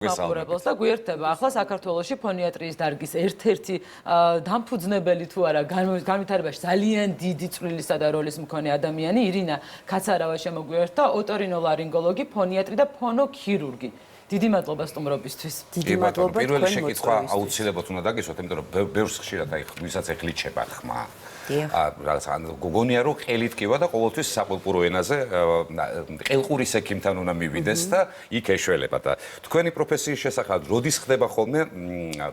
მაყურებელს და გვერდება ახლა საქართველოში ფონიატრიის დარგის ერთ-ერთი დამფუძნებელი თუ არა განვითარებაში ძალიან დიდი წვლილისა და როლის მქონე ადამიანი ირინა კაცარავა შემოგვიერთდა, ოტორინოლარინგოლოგი, ფონიატრი და ფონოქირურგი. დიდი მადლობა სტუმრობისთვის. დიდი მადლობა. პირველი შეკითხვა აუცილებლად უნდა დაგისვათ, იმიტომ რომ ბევრს ხშირად ვისაც ეღლიჩება ხმა. რაღაც გოგონია რომ ყელით კივა და ყოველთვის საპულპურო ენაზე ყელყურის ექიმთან უნდა მივიდეს და იქ ეშველება და თქვენი პროფესიის შესახებ როდის ხდება ხოლმე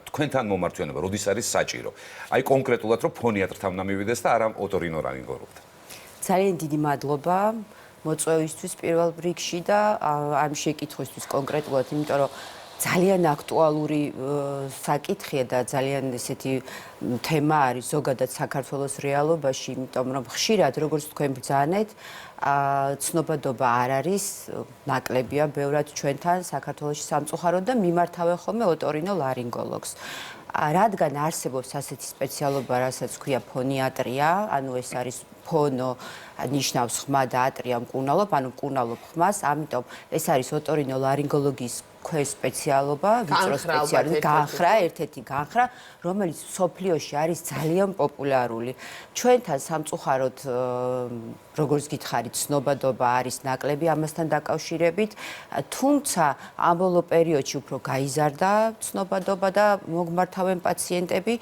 თქვენთან მომართვენება, როდის არის საჭირო? აი კონკრეტულად რომ ფონიატრთან უნდა მივიდეს და არა ოტორინოლარინგოლოგთან. ძალიან დიდი მადლობა მოწვევისთვის პირველ რიგში და ამ შეკითხვისთვის კონკრეტულად, იმიტომ რომ ძალიან აქტუალური საკითხია და ძალიან ესეთი თემა არის ზოგადად საქართველოს რეალობაში, იმიტომ რომ ხშირად როგორც თქვენ ბრძანეთ, ცნობადობა არ არის, ნაკლებია ბევრად ჩვენთან საქართველოში სამწუხაროდ და მიმართავენ ხოლმე ოტორინოლარინგოლოგს. რადგან არსებობს ასეთი სპეციალობა, რასაც ქვია ფონიატრია, ანუ ეს არის ფონო ნიშნავს ხმა და ატრია მკურნალობ, ანუ მკურნალობ ხმას, ამიტომ ეს არის ოტორინოლარინგოლოგიის სპეციალობა, ვიწრო სპეციალისტი, განხრა, ერთ-ერთი განხრა, რომელიც მსოფლიოში არის ძალიან პოპულარული. ჩვენთან სამწუხაროდ, როგორც გითხარით, ცნობადობა არის ნაკლები ამასთან დაკავშირებით, თუმცა ამ ბოლო პერიოდში უფრო გაიზარდა ცნობადობა და მოგმართავენ პაციენტები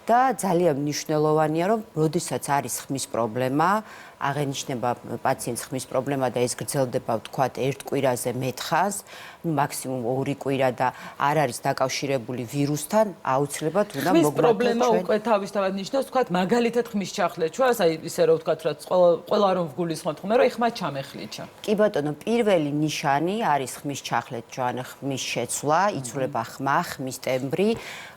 და ძალიან მნიშვნელოვანია, რომ როდესაც არის ხმის პრობლემა, აღენიშნება პაციენტს ხმის პრობლემა და ეს გრძელდება, ვთქვათ, ერთ კვირაზე მეტ-ხანს, მაქსიმუმ 2 კვირა და არ არის დაკავშირებული ვირუსთან, აუცილებლად უნდა მოგმართოს. ხმის პრობლემა უკვე თავისთავად ნიშნავს, ვთქვათ, მაგალითად ხმის ჩახლეჩვას, აი ისე რომ ვთქვათ, რაც ყველა რომ ვგულისხმობთ ხოლმე, რომ ხმა ჩამეხლიჩა. კი ბატონო, პირველი ნიშანი არის ხმის ჩახლეჩვა, ან ხმის შეცვლა, იცვლება ხმა, ხმის ტემბრი,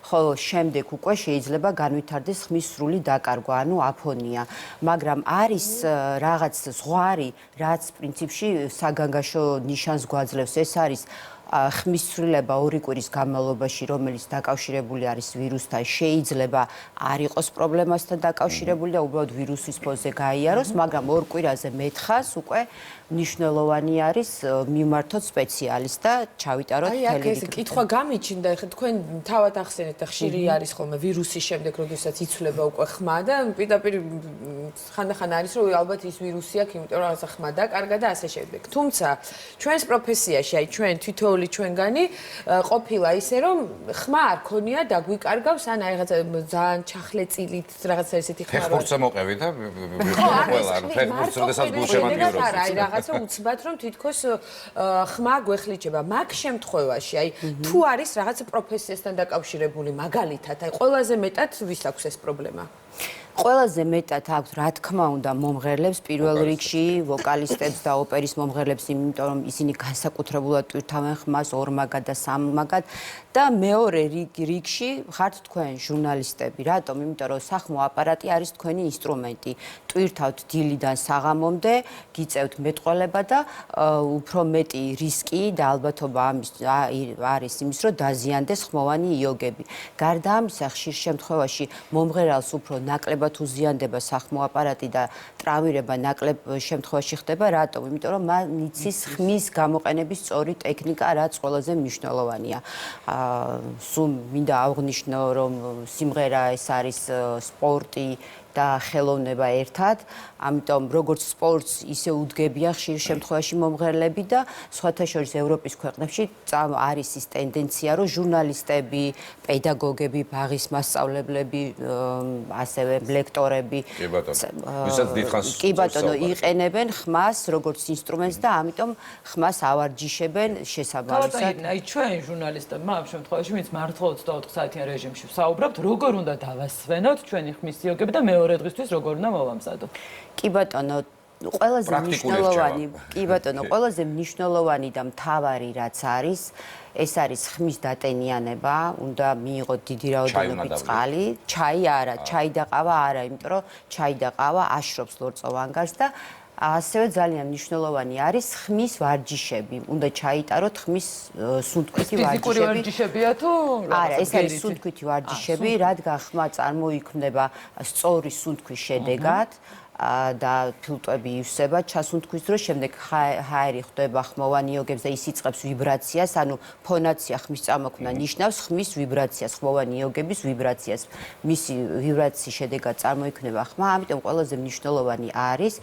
ხოლო შემდეგ უკვე შეიძლება განვითარდეს ხმის სრული დაკარგვა, ანუ აფონია. მაგრამ არის რაღაც ზღვარი, რაც პრინციპში საგანგაშო ნიშანს გვაძლევს. ეს არის ხმის ცვლილება 2 კვირის განმავლობაში, რომელიც დაკავშირებული არის ვირუსთან, შეიძლება არ იყოს პრობლემასთან დაკავშირებული და უბრალოდ ვირუსის ფონზე გაიაროს, მაგრამ 2 კვირაზე მეტ-ხანს უკვე მნიშვნელოვანი არის მიმართოთ სპეციალისტს და ჩავიტაროთ თელი რიგ. აი, ეს კითხვა გამიჩნდა, ხა თქვენ თავად ახსენეთ და ხშირი არის ხოლმე ვირუსის შემდეგ, როდესაც იცვლება უკვე ხმა და პირდაპირ ხანდახან არის რომ ალბათ ის ვირუსი აქვს, იმიტომ რომ რაღაცა ხმა დაკარგა და ასე შემდეგ. თუმცა ჩვენს პროფესიაში, აი ჩვენ თითოეული ჩვენგანი ყოფილა ისე რომ ხმა არ ქონია და გვიკარგავს ან აი რაღაცა ძალიან ჩახლეწილით რაღაცა ესეთი ხმა. ფეხბურთზე მოყევი და ყველა ფეხბურთს როდესაც გულშემატკივრობს. აი რაღაცა უცბად რომ თითქოს ხმა გვეხლიჩება. მაგ შემთხვევაში, აი თუ არის რაღაცა პროფესიასთან დაკავშირებული მაგალითად, აი ყველაზე მეტად ვის აქვს ეს პრობლემა? ყველაზე მეტად აქვს, რა თქმა უნდა, მომღერლებს, პირველ რიგში ვოკალისტებს და ოპერის მომღერლებს, იმიტომ რომ ისინი განსაკუთრებულად ტვირთავენ ხმას ორმაგად და სამმაგად და მეორე რიგში ხართ თქვენ ჟურნალისტები. რატომ? იმიტომ რომ სახმო აპარატი არის თქვენი ინსტრუმენტი. ტვირთავთ დილიდან საღამომდე, გიწევთ მეტყველება და უფრო მეტი რისკი და ალბათობა არის იმის, რომ დაზიანდეს ხმოვანი იოგები. გარდა ამისა, ხშირ შემთხვევაში მომღერალს უფრო ნაკლებად узიანდება სახმო აპარატი და ტრავმირება ნაკლებ შემთხვევაში ხდება. რატომ? იმიტომ რომ მან იცის ხმის გამოყენების სწორი ტექნიკა, რაც ყველაზე მნიშვნელოვანია. სულ მინდა აღვნიშნო, რომ სიმღერა ეს არის სპორტი და ხელოვნება ერთად, ამიტომ როგორც სპორტს ისე უდგებიან ხშირ შემთხვევაში მომღერლები და სხვათა შორის ევროპის ქვეყნებში არის ის ტენდენცია, რომ ჟურნალისტები, პედაგოგები, ბაღის მასწავლებლები, ასევე ლექტორები კი ბატონო, იყენებენ ხმას როგორც ინსტრუმენტს და ამიტომ ხმას ავარჯიშებენ შესაბამისად. აი ჩვენ ჟურნალისტებმა ამ შემთხვევაში, ვინც მართლა 24 საათიან რეჟიმში ვსაუბრობთ, როგორ უნდა დავასვენოთ ჩვენი ხმის იოგები და მეორე დღისთვის როგორ უნდა მოვამზადოთ? კი ბატონო, ყველაზე მნიშვნელოვანი და მთავარი რაც არის, ეს არის ხმის დატენიანება, უნდა მიიღოთ დიდი რაოდენობით წყალი, ჩაი არა, ჩაი და ყავა არა, იმიტომ რომ ჩაი და ყავა აშრობს ლორწოვ ანგარს და ასევე ძალიან მნიშვნელოვანი არის ხმის ვარჯიშები. უნდა ჩაიტაროთ ხმის სუნთქვითი ვარჯიშები. ფიზიკური ვარჯიშებია თუ არა, ეს არის სუნთქვითი ვარჯიშები, რადგან ხმა წარმოიქმნება სწორი სუნთქვის შედეგად. და ფილტვები ივსება ჩასუნთქვის დროს, შემდეგ ჰაერი ხვდება ხმოვან იოგებს და ის იწყებს ვიბრაციას, ანუ ფონაცია ხმის წამოქმნა ნიშნავს ხმის ვიბრაციას, ხმოვან იოგების ვიბრაციას. მისი ვიბრაციის შედეგად წარმოიქმნება ხმა, ამიტომ ყველაზე მნიშვნელოვანი არის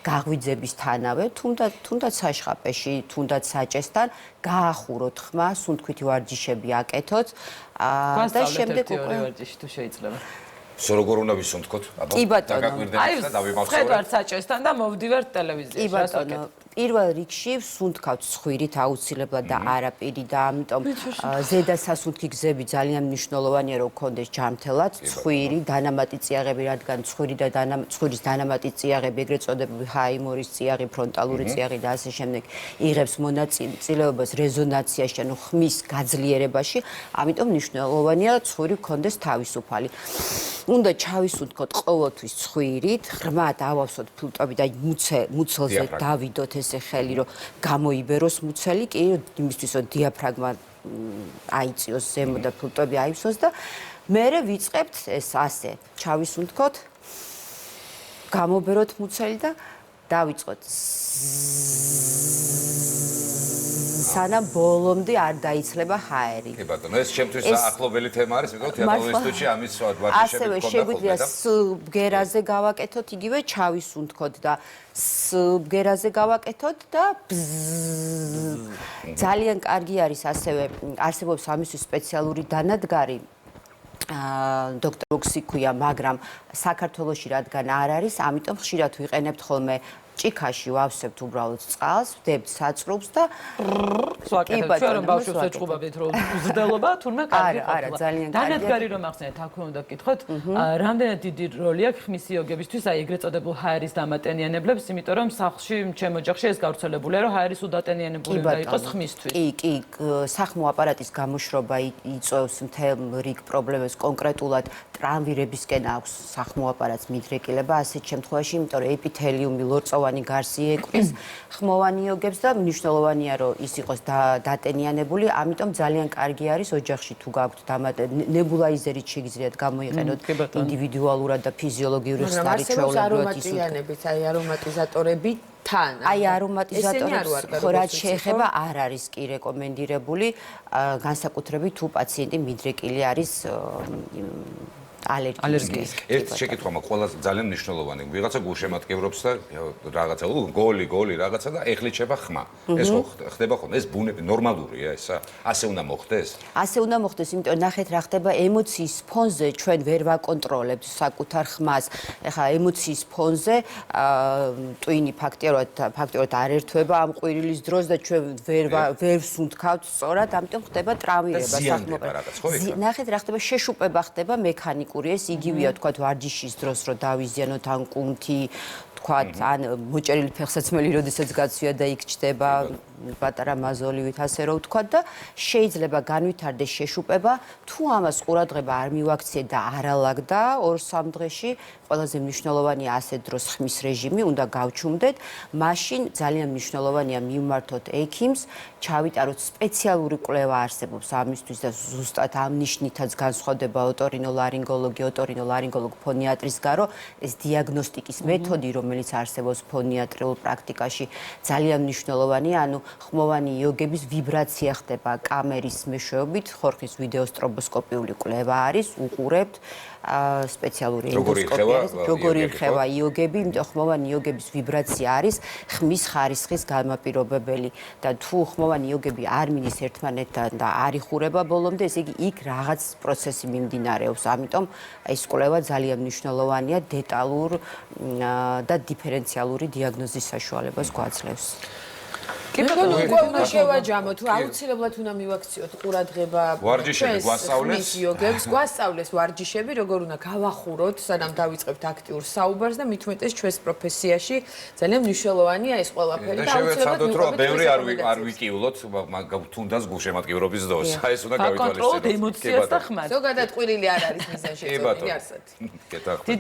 გაღვიძების თანავე, თუნდაც საშხაპეში, თუნდაც საჭესთან გაახუროთ ხმა, სუნთქვითი ვარჯიშები აკეთოთ და შემდეგ უკვე ვარჯიში თუ შეიძლება. როგორ უნდა ვისუნთქოთ? კი ბატონო. დაგაკვირდებით და დავიმახსოვრეთ. ხედავთ საჭესთან და მოვდივართ ტელევიზიაში. კი ბატონო. პირველ რიგში ვსუნთქავთ ცხვირით აუცილებლად და არაპირი და ამიტომ ზედა სასუნთქი გზები ძალიან მნიშვნელოვანია რომ გქონდეს ჯამთელად, ცხვირი, დანამატი წიაღები, რადგან ცხვირი და ცხვირის დანამატი წიაღები, ეგრეთ წოდებული ჰაიმორის წიაღი, ფრონტალური წიაღი და ასე შემდეგ იღებს მონაწილეობას რეზონანსიაში, ანუ ხმის გაძლიერებაში, ამიტომ მნიშვნელოვანია ცხვირი გქონდეს თავისუფალი. უნდა ჩავისუნთქოთ ყოველთვის ცხვირით, ღრმად ავავსოთ ფილტვები და მუცელზე დავიდოთ ესე ხელი, რომ გამოიბეროს მუცელი, კი იმისთვის რომ დიაფრაგმა აიწიოს ზემო და ფილტვები აივსოს და მერე ვიწყებთ ეს ასე. ჩავისუნთქოთ, გამობეროთ მუცელი და დავიწყოთ. სანამ ბოლომდე არ დაიცლება ჰაერი. კი ბატონო, ეს ჩემთვის ახლობელი თემა არის, იმიტომ რომ თეატრალურ ინსტიტუტში ამის ვარჯიშები ასევე შეგვიძლია ბგერაზე გავაკეთოთ, იგივე ჩავისუნთქოთ და ბგერაზე გავაკეთოთ და ძალიან კარგი არის ასევე არსებობს ამისთვის სპეციალური დანადგარი დოქტორ ოქსი ქვია, მაგრამ საქართველოში რადგან არ არის, ამიტომ ხშირად ვიყენებთ ხოლმე ჭიქაში ვავსებთ უბრალოდ წყალს, ვდებთ საწვრობს და ვაკეთებთ. ჩვენ რომ ბავშვებს ეჭუბავთ რომ უზრდელობა თურმე კარგი ყოფილა. არა, ძალიან კარგია. დანადგარი რომ ახსენეთ, აქვე უნდა გკითხოთ, რამდენად დიდი როლი აქვს ხმის იოგებისთვის, აი ეგრეთ წოდებულ ჰაერის დამატენიანებლებს, იმიტომ რომ სახლში, ჩემ ოჯახში ეს გავრცელებულია, რომ ჰაერის უდატენიანებული უნდა იყოს ხმისთვის. კი, სახმო აპარატის გამოშრობა იწვევს მთელ რიგ პრობლემებს, კონკრეტულად ტრანვირებისკენ აქვს სახმო აპარატს მიდრეკილება, ასეთ შემთხვევაში, იმიტომ რომ ეპითელიუმი ლორწოვანი გარსი ეკვრის ხმოვან იოგებს და მნიშვნელოვანია რომ ის იყოს დატენიანებული, ამიტომ ძალიან კარგი არის ოჯახში თუ გაქვთ ნებულაიზერით შეგიძლიათ გამოიყენოთ ინდივიდუალურად და ფიზიოლოგიური ხსნარით ჩვეულებრივად ისუნთქოთ. აი არომატიზატორები თან. აი არომატიზატორებს რაც შეეხება არ არის კი რეკომენდირებული, განსაკუთრებით თუ პაციენტი მიდრეკილი არის ალერგიის. ერთ შეკითხვა მაქვს, ყველაზე ძალიან მნიშვნელოვანი. ვიღაცა გულშემატკივრობს და რაღაცა გოლი რაღაცა და ეხლიჩება ხმა. ეს ხო ხდება ხოლმე? ეს ბუნები ნორმალურია ესა? ასე უნდა მოხდეს? ასე უნდა მოხდეს, იმიტომ ნახეთ რა ხდება ემოციის ფონზე ჩვენ ვერ ვაკონტროლებთ საკუთარ ხმას. ეხლა ემოციის ფონზე ტვინი ფაქტიურად არ ერთვება ამ ყვირილის დროს და ჩვენ ვერ ვსუნთქავთ სწორად, ამიტომ ხდება ტრავმირება სახმოვანს. ნახეთ რა ხდება, შეშუპება ხდება მექანიკურად. ეს იგივეა თქვათ ვარჯიშის დროს რომ დავიზიანოთ ან კუნთი თქვათ ან მოჭერილი ფეხსაცმელი როდესაც გაცვია და იქ ჩდება პატარა მაზოლივით ასე რომ ვთქვათ და შეიძლება განვითარდეს შეშუპება თუ ამას ყურადღება არ მივაქციე და არ ალაგდა 2-3 დღეში ყველაზე მნიშვნელოვანია ასეთ დროს ხმის რეჟიმი უნდა გავჩუმდეთ მაშინ ძალიან მნიშვნელოვანია მივმართოთ ექიმს ჩავიტაროთ სპეციალური კვლევა არსებობს ამისთვის და ზუსტად ამ ნიშნითაც განსხვავდება ოტორინოლარინგოლოგი ოტორინოლარინგოლოგ ფონიატრის გარო ეს დიაგნოსტიკის მეთოდი რომელიც არსებობს ფონიატრიულ პრაქტიკაში ძალიან მნიშვნელოვანია ანუ ხმოვანი იოგების ვიბრაცია ხდება კამერის მეშვეობით ხორხის ვიდეოსტრობოსკოპიული კვლევა არის უყურებთ სპეციალური ენდოსკოპია როგორი იხევა იოგები იმიტომ ხმოვანი იოგების ვიბრაცია არის ხმის ხარისხის განმაპირობებელი და თუ ხმოვანი იოგები არ მიდის ერთმანეთთან და არ იხურება ბოლომდე ესე იგი იქ რაღაც პროცესი მიმდინარეობს ამიტომ ეს კვლევა ძალიან მნიშვნელოვანია დეტალურ და დიფერენციალური დიაგნოზის საშუალებას გვაძლევს კი ბატონო, უკვე უნდა შევაჯამოთ, აუცილებლად უნდა მივაქციოთ ყურადღება ვარჯიშები გვასწავლეს, იოგებს გვასწავლეს ვარჯიშები, როგორ უნდა გავახუროთ, სანამ დავიწყებთ აქტიურ საუბარს და მით უმეტეს ჩვენს პროფესიაში ძალიან მნიშვნელოვანია ეს ყველაფერი და აუცილებლად რომ ბევრი არ ვიკიულოთ, თუნდაც გულშემატკივრობის დროს. აი ეს უნდა გავითვალისწინოთ. ემოციას და ხმას. ზოგადად ყვირილი არ არის მიზანშეწონილი არსად. კეთახმით.